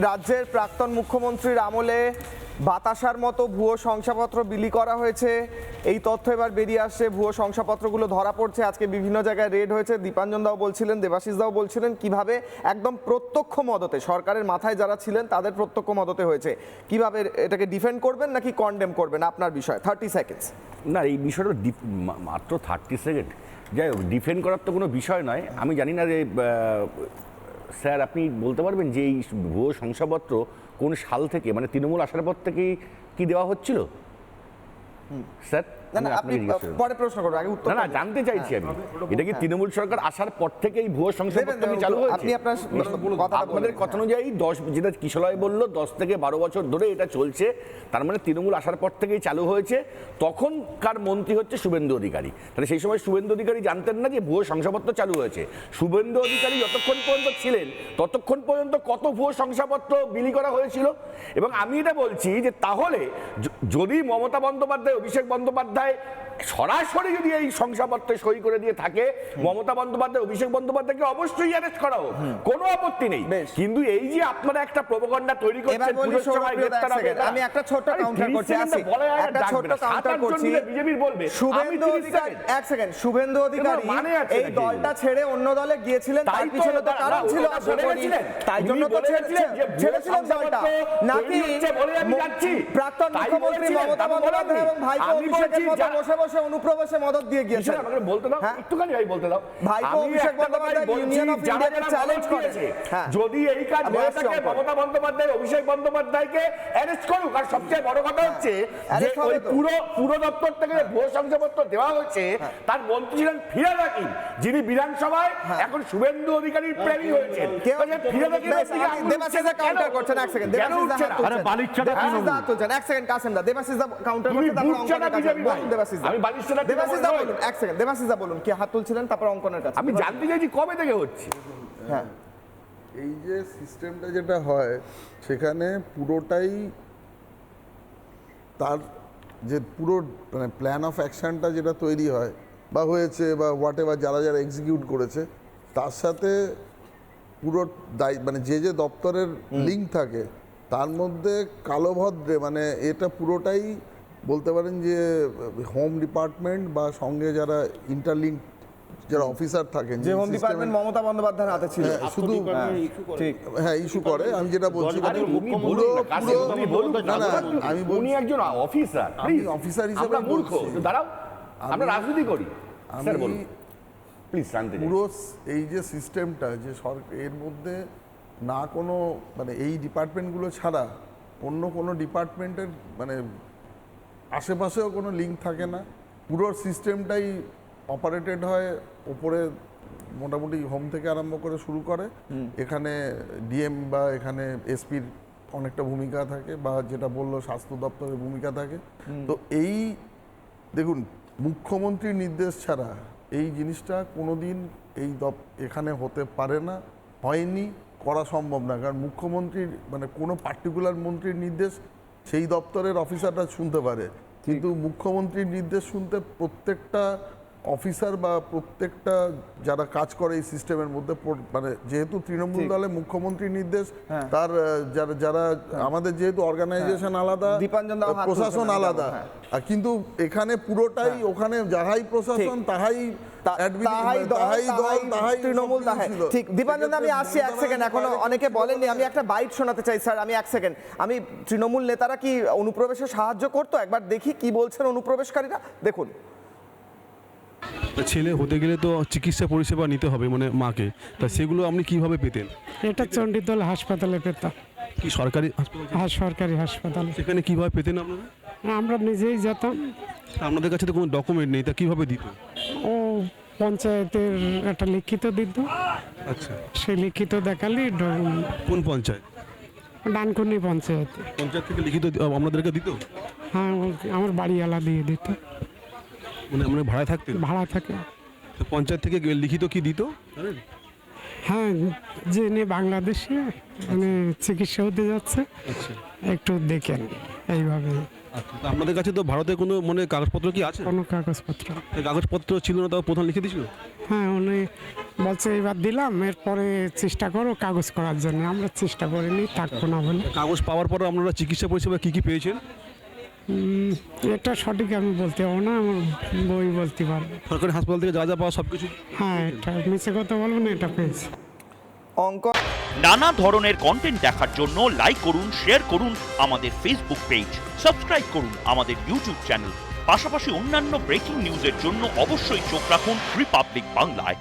রাজ্যের প্রাক্তন মুখ্যমন্ত্রীর আমলে বাতাসার মতো ভুয়ো শংসাপত্র বিলি করা হয়েছে। এই তথ্য এবার বেরিয়ে আসছে, ভুয়ো শংসাপত্রগুলো ধরা পড়ছে। আজকে বিভিন্ন জায়গায় রেড হয়েছে। দীপাঞ্জন দাও বলছিলেন, দেবাশিস দাও বলছিলেন কিভাবে একদম প্রত্যক্ষ মদতে সরকারের মাথায় যারা ছিলেন তাদের প্রত্যক্ষ মদতে হয়েছে। কিভাবে এটাকে ডিফেন্ড করবেন নাকি কন্ডেম করবেন, আপনার বিষয়। 30 সেকেন্ডস। না, এই বিষয়টা মাত্র 30 সেকেন্ড, যাই হোক, ডিফেন্ড করার তো কোনো বিষয় নয়। আমি জানি না যে স্যার আপনি বলতে পারবেন যে এই ভুয়ো শংসাপত্র কোন সাল থেকে, মানে তৃণমূল আসার পর থেকেই কি দেওয়া হচ্ছিল স্যার? না, আপনি পরে প্রশ্ন করবেন, আগে উত্তর। না, জানতে চাইছি আমি, এটা কি তৃণমূল সরকার আসার পর থেকেই ভুয়ো শংসাপত্র চালু হয়েছে? আপনি আপনাদের কথা অনুযায়ী 10, যেটা কিশলয় বললো, 10 থেকে 12 বছর ধরে এটা চলছে। তার মানে তৃণমূল আসার পর থেকেই চালু হয়েছে। তখনকার মন্ত্রী হচ্ছে শুভেন্দু অধিকারী। তাহলে সেই সময় শুভেন্দু অধিকারী জানতেন না যে ভুয়ো শংসাপত্র চালু হয়েছে? শুভেন্দু অধিকারী যতক্ষণ পর্যন্ত ছিলেন ততক্ষণ পর্যন্ত কত ভুয়ো শংসাপত্র বিলি করা হয়েছিল? এবং আমি এটা বলছি যে তাহলে যদি মমতা বন্দ্যোপাধ্যায়, অভিষেক বন্দ্যোপাধ্যায় সরাসরি যদি এই শংসাপত্রে সই করে দিয়ে থাকে, মমতা বন্দ্যোপাধ্যায়, অভিষেক বন্দ্যোপাধ্যায়কে অবশ্যই অ্যারেস্ট করা হোক, কোনো আপত্তি নেই। কিন্তু এই যে আপনারা একটা প্রোপাগান্ডা তৈরি করছেন, আমি একটা ছোট কাউন্টার করছি, একটা ছোট কাউন্টার করছি। বিজেপির বলবে শুভেন্দু অধিকারী, এক সেকেন্ড, শুভেন্দু অধিকারী এই দলটা ছেড়ে অন্য দলে গিয়েছিলেন, তার পিছনে তো কারণ ছিল, তাই জন্য তো ছেড়েছিলেন দলটা, নাকি প্রাক্তন মুখ্যমন্ত্রী মমতা বন্দ্যোপাধ্যায় এবং ভাইপো অভিষেকের মতো বসে বসে অনুপ্রবেশে মদত দিয়ে গিয়েছেন? আমাকে বলতে দাও, একটুখানি ভাই বলতে দাও। ভাইপো অভিষেক বন্দ্যোপাধ্যায় ইউনিয়ন অফ ইন্ডিয়াকে চ্যালেঞ্জ করেছে। যদি এই কাজ হয়ে থাকে, মমতা বন্দ্যোপাধ্যায়, অভিষেক বন্দ্যোপাধ্যায়কে অ্যারেস্ট করুক। আর সবচেয়ে বড় কথা হচ্ছে যে ওই পুরো দপ্তর থেকে ভুয়ো শংসাপত্র দেওয়া হয়েছে, তার মন্ত্রী ছিলেন ফিরহাদ হাকিম, যিনি বিধানসভায় এখন শুভেন্দু অধিকারীর প্রেমী হয়েছেন। ফিরহাদ হাকিম দেবাশিস দা কাউন্টার করছেন, এক সেকেন্ড, দেবাশিস দা হাত তুলছেন, এক সেকেন্ড, কাসেম দা, দেবাশিস দা কাউন্টার করছেন, তারপর অঙ্কনের কাছে বলুন। দেবাশিস দা বলুন, এক সেকেন্ড, দেবাশিস দা বলুন কি হাত তুলছিলেন, তারপর অঙ্কনের কাছে। আমি জানতে চাইছি কবে থেকে হচ্ছে। হ্যাঁ, এই যে সিস্টেমটা যেটা হয় সেখানে পুরোটাই তার যে পুরো মানে প্ল্যান অফ অ্যাকশনটা যেটা তৈরি হয় বা হয়েছে বা হোয়াট এভার, যারা যারা এক্সিকিউট করেছে তার সাথে পুরো মানে যে দপ্তরের লিঙ্ক থাকে তার মধ্যে কালোভদ্রে মানে এটা পুরোটাই বলতে পারেন যে হোম ডিপার্টমেন্ট বা সঙ্গে যারা ইন্টারলিঙ্ক যারা অফিসার থাকেন, যে হোম ডিপার্টমেন্ট মমতা বন্দ্যোপাধ্যায়ের হাতে ছিল, শুধু ঠিক, হ্যাঁ ইস্যু করে। আমি যেটা বলছি উনি একজন অফিসার, আমি অফিসার হিসেবে মূর্খ, দাঁড়াও, আমরা রাজনীতি করি। স্যার বলুন প্লিজ। পুরো এই যে সিস্টেমটা যে সরকার, এর মধ্যে না কোনো মানে এই ডিপার্টমেন্টগুলো ছাড়া অন্য কোনো ডিপার্টমেন্টের মানে আশেপাশেও কোনো লিঙ্ক থাকে না। পুরো সিস্টেমটাই অপারেটেড হয় ওপরে, মোটামুটি হোম থেকে আরম্ভ করে শুরু করে, এখানে ডিএম বা এখানে এসপির অনেকটা ভূমিকা থাকে, বা যেটা বললো স্বাস্থ্য দপ্তরের ভূমিকা থাকে। তো এই দেখুন, মুখ্যমন্ত্রীর নির্দেশ ছাড়া এই জিনিসটা কোনোদিন এখানে হতে পারে না, হয়নি, করা সম্ভব না। কারণ মুখ্যমন্ত্রীর মানে কোনো পার্টিকুলার মন্ত্রীর নির্দেশ সেই দপ্তরের অফিসাররা শুনতে পারে, কিন্তু মুখ্যমন্ত্রীর নির্দেশ শুনতে প্রত্যেকটা অফিসার বা প্রত্যেকটা যারা কাজ করে এই সিস্টেমের মধ্যে, মানে যেহেতু তৃণমূল দলে মুখ্যমন্ত্রীর নির্দেশ, তার যারা আমাদের যেহেতু অর্গানাইজেশন আলাদা, প্রশাসন আলাদা, আর কিন্তু এখানে পুরোটাই ওখানে যাহাই প্রশাসন তাহাই তৃণমূল। ঠিক, দীপাঞ্জন, আমি আসছি এক সেকেন্ড, এখনো অনেকে বলেননি, আমি একটা বাইট শোনাতে চাই স্যার। আমি এক সেকেন্ড, আমি তৃণমূল নেতারা কি অনুপ্রবেশে সাহায্য করতো একবার দেখি কি বলছেন অনুপ্রবেশকারীরা, দেখুন। ছেলে হতে গেলে তো চিকিৎসা পরিষেবা নিতে হবে মানে মাকে, তা সেগুলো আপনি কিভাবে পেতেন? এটা চণ্ডীদল হাসপাতালে পেতাম। কি সরকারি সরকারি হাসপাতালে। সেখানে কিভাবে পেতেন আপনারা? আমরা নিজেই যেতাম। আপনাদের কাছে তো কোনো ডকুমেন্ট নেই, তা কিভাবে দিত? ও পঞ্চায়েতের একটা লিখিত দিত। আচ্ছা, সেই লিখিত দেখালি। কোন পঞ্চায়েত? ডানকুনি পঞ্চায়েত। পঞ্চায়েত থেকে লিখিত আপনাদেরকে দিত? হ্যাঁ, আমার বাড়িওয়ালা দিয়ে দিত। মানে আমরা ভাড়া থাকতেন? ভাড়া থাকে। পঞ্চায়েত থেকে লিখিত কি দিত? হ্যাঁ, যে নিয়ে বাংলাদেশে মানে চিকিৎসা হতে যাচ্ছে, একটু দেখেন এইভাবে। আচ্ছা, তা আপনাদের কাছে তো ভারতের কোনো মানে কাগজপত্র কি আছে? কোনো কাগজপত্র। এই কাগজপত্র ছিল না, তাও প্রধান লিখে দিয়েছিল? হ্যাঁ, উনি বলছে এবার দিলাম, এরপরে চেষ্টা করো কাগজ করার জন্য। আমরা চেষ্টা করিনি, থাকবো না বলে। কাগজ পাওয়ার পর আপনারা চিকিৎসা পরিষেবা কী কী পেয়েছেন? এটা সঠিক আমি বলতে পারবো না, আমার বই বলতে পারবো। সরকারি হাসপাতাল থেকে যা যা পাওয়া সব কিছু? হ্যাঁ, এটা মিছে কথা বলবো না, এটা পেয়েছি। অঙ্ক নানা ধরনের কন্টেন্ট দেখার জন্য লাইক করুন, শেয়ার করুন আমাদের ফেসবুক পেজ, সাবস্ক্রাইব করুন আমাদের ইউটিউব চ্যানেল। পাশাপাশি অন্যান্য ব্রেকিং নিউজের জন্য অবশ্যই চোখ রাখুন রিপাবলিক বাংলায়।